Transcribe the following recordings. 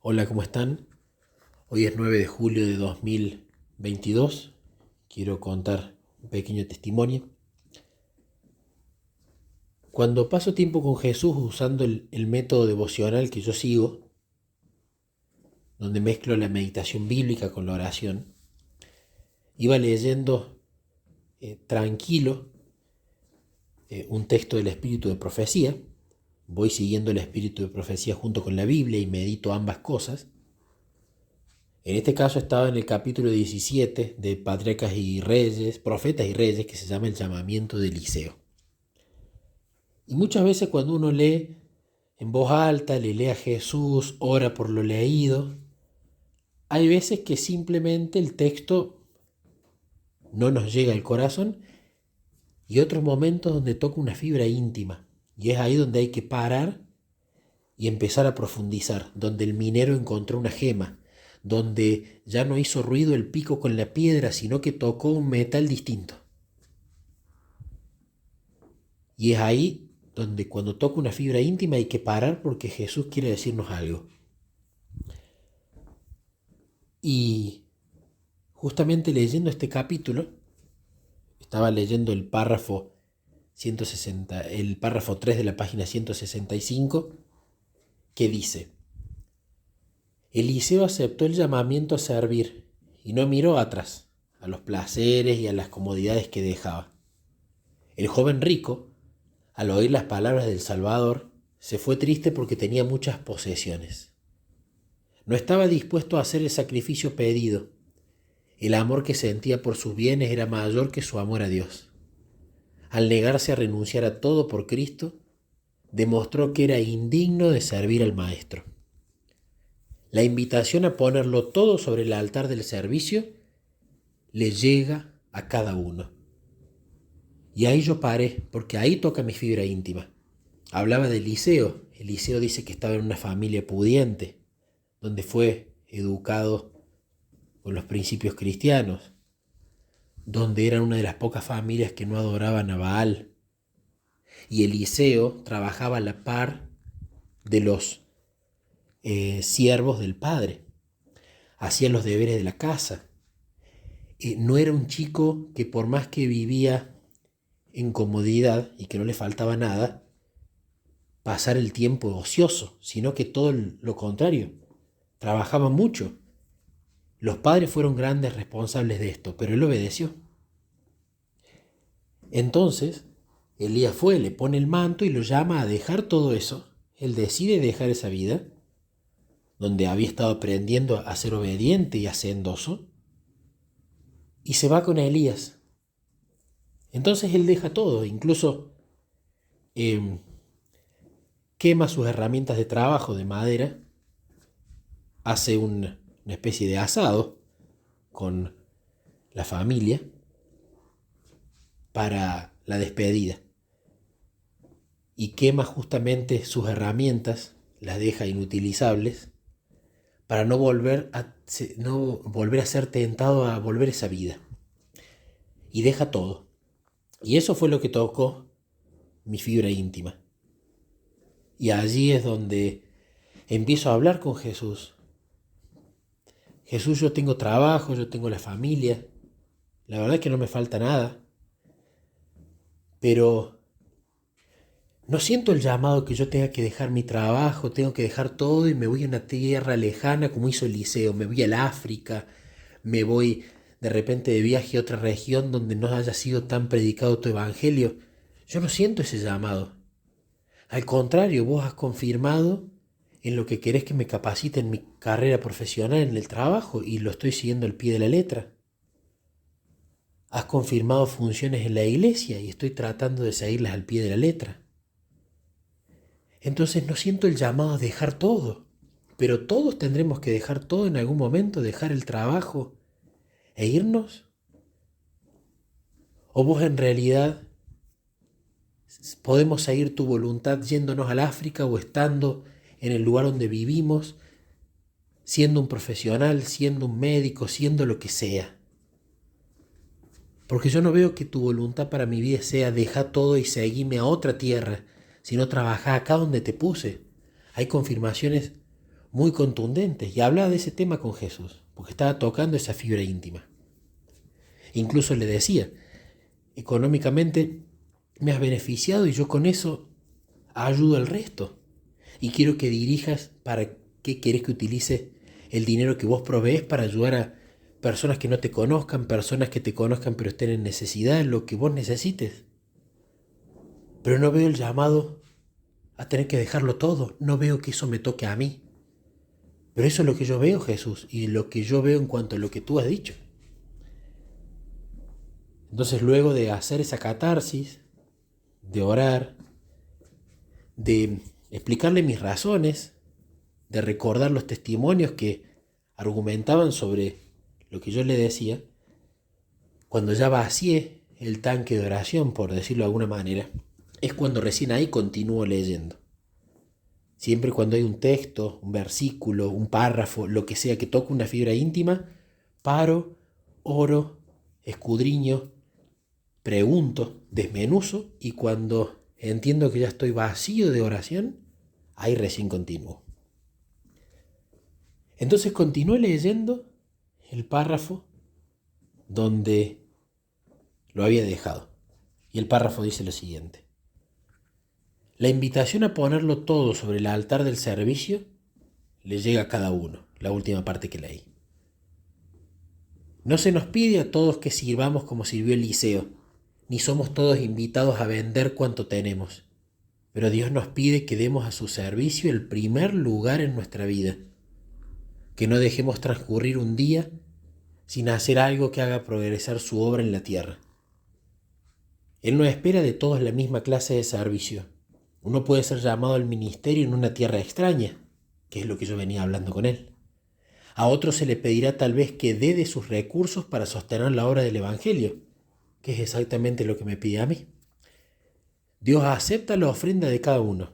Hola, ¿cómo están? Hoy es 9 de julio de 2022. Quiero contar un pequeño testimonio. Cuando paso tiempo con Jesús usando el método devocional que yo sigo, donde mezclo la meditación bíblica con la oración, iba leyendo tranquilo un texto del Espíritu de Profecía. Voy siguiendo el Espíritu de Profecía junto con la Biblia y medito ambas cosas. En este caso estaba en el capítulo 17 de Patriarcas y Reyes, Profetas y Reyes, que se llama el llamamiento de Eliseo. Y muchas veces cuando uno lee en voz alta, le lee a Jesús, ora por lo leído, hay veces que simplemente el texto no nos llega al corazón y otros momentos donde toca una fibra íntima. Y es ahí donde hay que parar y empezar a profundizar, donde el minero encontró una gema, donde ya no hizo ruido el pico con la piedra, sino que tocó un metal distinto. Y es ahí donde cuando toca una fibra íntima hay que parar porque Jesús quiere decirnos algo. Y justamente leyendo este capítulo, estaba leyendo el párrafo 3 de la página 165, que dice: Eliseo aceptó el llamamiento a servir y no miró atrás, a los placeres y a las comodidades que dejaba. El joven rico, al oír las palabras del Salvador, se fue triste porque tenía muchas posesiones. No estaba dispuesto a hacer el sacrificio pedido. El amor que sentía por sus bienes era mayor que su amor a Dios. Al negarse a renunciar a todo por Cristo, demostró que era indigno de servir al Maestro. La invitación a ponerlo todo sobre el altar del servicio le llega a cada uno. Y ahí yo paré, porque ahí toca mi fibra íntima. Hablaba de Eliseo. Eliseo dice que estaba en una familia pudiente, donde fue educado con los principios cristianos, donde era una de las pocas familias que no adoraban a Baal. Y Eliseo trabajaba a la par de los siervos del padre, hacía los deberes de la casa. No era un chico que, por más que vivía en comodidad y que no le faltaba nada, pasar el tiempo ocioso, sino que todo lo contrario, trabajaba mucho. Los padres fueron grandes responsables de esto, pero él obedeció. Entonces, Elías fue, le pone el manto y lo llama a dejar todo eso. Él decide dejar esa vida, donde había estado aprendiendo a ser obediente y hacendoso, y se va con Elías. Entonces él deja todo, incluso quema sus herramientas de trabajo de madera, hace una especie de asado con la familia para la despedida y quema justamente sus herramientas, las deja inutilizables para no volver a ser tentado a volver a esa vida, y deja todo. Y eso fue lo que tocó mi fibra íntima. Y allí es donde empiezo a hablar con Jesús. Jesús, yo tengo trabajo, yo tengo la familia, la verdad es que no me falta nada, pero no siento el llamado que yo tenga que dejar mi trabajo, tengo que dejar todo y me voy a una tierra lejana como hizo Eliseo, me voy al África, me voy de repente de viaje a otra región donde no haya sido tan predicado tu evangelio. Yo no siento ese llamado. Al contrario, vos has confirmado en lo que querés que me capacite en mi carrera profesional, en el trabajo, y lo estoy siguiendo al pie de la letra. Has confirmado funciones en la iglesia y estoy tratando de seguirlas al pie de la letra. Entonces no siento el llamado a dejar todo, pero todos tendremos que dejar todo en algún momento, dejar el trabajo e irnos. ¿O vos en realidad podemos seguir tu voluntad yéndonos al África o estando en el lugar donde vivimos, siendo un profesional, siendo un médico, siendo lo que sea? Porque yo no veo que tu voluntad para mi vida sea dejar todo y seguirme a otra tierra, sino trabajar acá donde te puse. Hay confirmaciones muy contundentes y hablaba de ese tema con Jesús, porque estaba tocando esa fibra íntima. Incluso le decía, económicamente me has beneficiado y yo con eso ayudo al resto. Y quiero que dirijas para qué querés que utilice el dinero que vos provees para ayudar a personas que no te conozcan, personas que te conozcan pero estén en necesidad, en lo que vos necesites. Pero no veo el llamado a tener que dejarlo todo, no veo que eso me toque a mí. Pero eso es lo que yo veo, Jesús, y lo que yo veo en cuanto a lo que tú has dicho. Entonces, luego de hacer esa catarsis, de orar, de explicarle mis razones, de recordar los testimonios que argumentaban sobre lo que yo le decía, cuando ya vacié el tanque de oración, por decirlo de alguna manera, es cuando recién ahí continúo leyendo. Siempre cuando hay un texto, un versículo, un párrafo, lo que sea que toque una fibra íntima, paro, oro, escudriño, pregunto, desmenuzo, y cuando entiendo que ya estoy vacío de oración, ahí recién continúo. Entonces continué leyendo el párrafo donde lo había dejado. Y el párrafo dice lo siguiente: la invitación a ponerlo todo sobre el altar del servicio le llega a cada uno, la última parte que leí. No se nos pide a todos que sirvamos como sirvió Eliseo, ni somos todos invitados a vender cuanto tenemos, pero Dios nos pide que demos a su servicio el primer lugar en nuestra vida, que no dejemos transcurrir un día sin hacer algo que haga progresar su obra en la tierra. Él no espera de todos la misma clase de servicio. Uno puede ser llamado al ministerio en una tierra extraña, que es lo que yo venía hablando con él. A otro se le pedirá tal vez que dé de sus recursos para sostener la obra del Evangelio, que es exactamente lo que me pide a mí. Dios acepta la ofrenda de cada uno.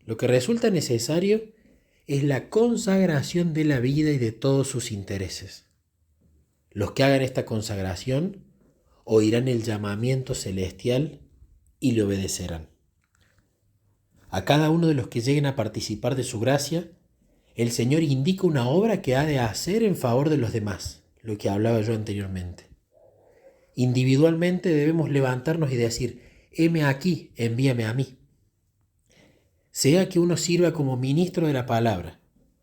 Lo que resulta necesario es la consagración de la vida y de todos sus intereses. Los que hagan esta consagración oirán el llamamiento celestial y le obedecerán. A cada uno de los que lleguen a participar de su gracia, el Señor indica una obra que ha de hacer en favor de los demás, lo que hablaba yo anteriormente. Individualmente debemos levantarnos y decir: heme aquí, envíame a mí. Sea que uno sirva como ministro de la palabra,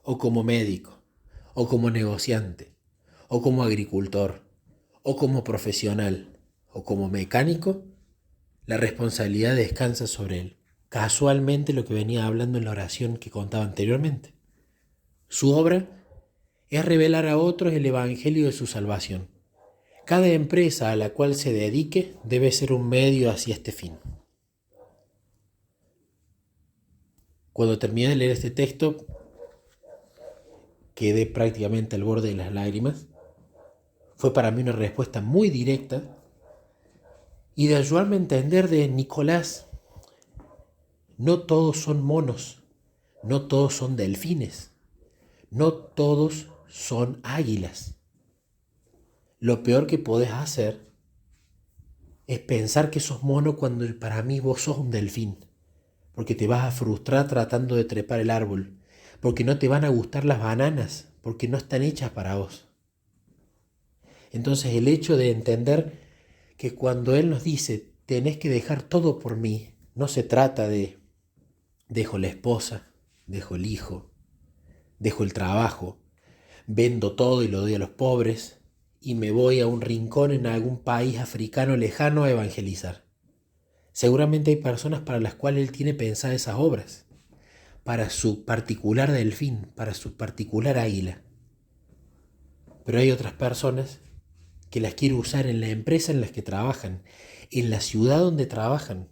o como médico, o como negociante, o como agricultor, o como profesional, o como mecánico, la responsabilidad descansa sobre él. Casualmente lo que venía hablando en la oración que contaba anteriormente. Su obra es revelar a otros el evangelio de su salvación. Cada empresa a la cual se dedique debe ser un medio hacia este fin. Cuando terminé de leer este texto, quedé prácticamente al borde de las lágrimas. Fue para mí una respuesta muy directa y de ayudarme a entender de Nicolás: no todos son monos, no todos son delfines, no todos son águilas. Lo peor que podés hacer es pensar que sos mono cuando para mí vos sos un delfín, porque te vas a frustrar tratando de trepar el árbol, porque no te van a gustar las bananas, porque no están hechas para vos. Entonces el hecho de entender que cuando Él nos dice tenés que dejar todo por mí, no se trata de dejo la esposa, dejo el hijo, dejo el trabajo, vendo todo y lo doy a los pobres y me voy a un rincón en algún país africano lejano a evangelizar. Seguramente hay personas para las cuales Él tiene pensadas esas obras, para su particular delfín, para su particular águila. Pero hay otras personas que las quiere usar en la empresa en la que trabajan, en la ciudad donde trabajan,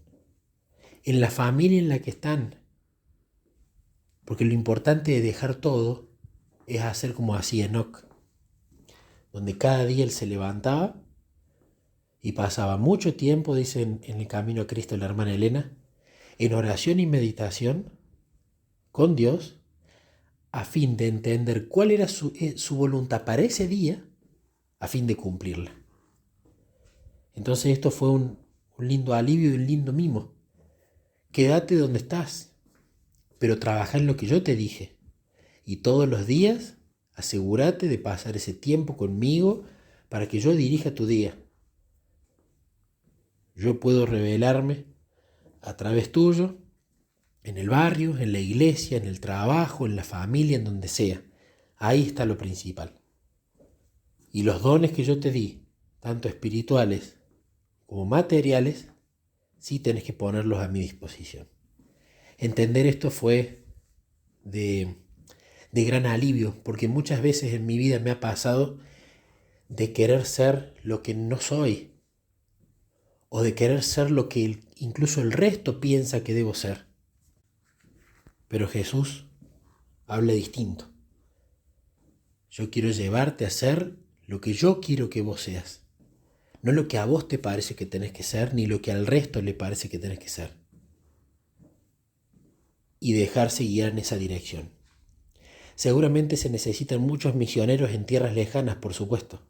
en la familia en la que están. Porque lo importante de dejar todo es hacer como hacía Enoc, donde cada día él se levantaba y pasaba mucho tiempo, dice en el camino a Cristo la hermana Elena, en oración y meditación con Dios, a fin de entender cuál era su voluntad para ese día, a fin de cumplirla. Entonces esto fue un lindo alivio y un lindo mimo. Quédate donde estás, pero trabaja en lo que yo te dije. Y todos los días asegúrate de pasar ese tiempo conmigo para que yo dirija tu día. Yo puedo revelarme a través tuyo, en el barrio, en la iglesia, en el trabajo, en la familia, en donde sea. Ahí está lo principal. Y los dones que yo te di, tanto espirituales como materiales, sí tenés que ponerlos a mi disposición. Entender esto fue de gran alivio, porque muchas veces en mi vida me ha pasado de querer ser lo que no soy, o de querer ser lo que incluso el resto piensa que debo ser. Pero Jesús habla distinto. Yo quiero llevarte a ser lo que yo quiero que vos seas, no lo que a vos te parece que tenés que ser, ni lo que al resto le parece que tenés que ser. Y dejarse guiar en esa dirección. Seguramente se necesitan muchos misioneros en tierras lejanas, por supuesto.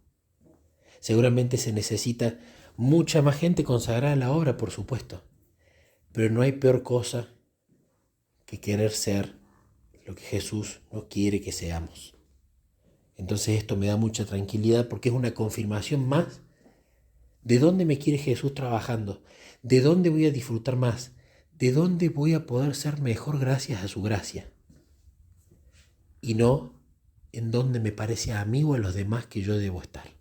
Seguramente se necesita mucha más gente consagrada a la obra, por supuesto. Pero no hay peor cosa que querer ser lo que Jesús no quiere que seamos. Entonces esto me da mucha tranquilidad porque es una confirmación más de dónde me quiere Jesús trabajando, de dónde voy a disfrutar más, de dónde voy a poder ser mejor gracias a su gracia. Y no en dónde me parece a mí o a los demás que yo debo estar.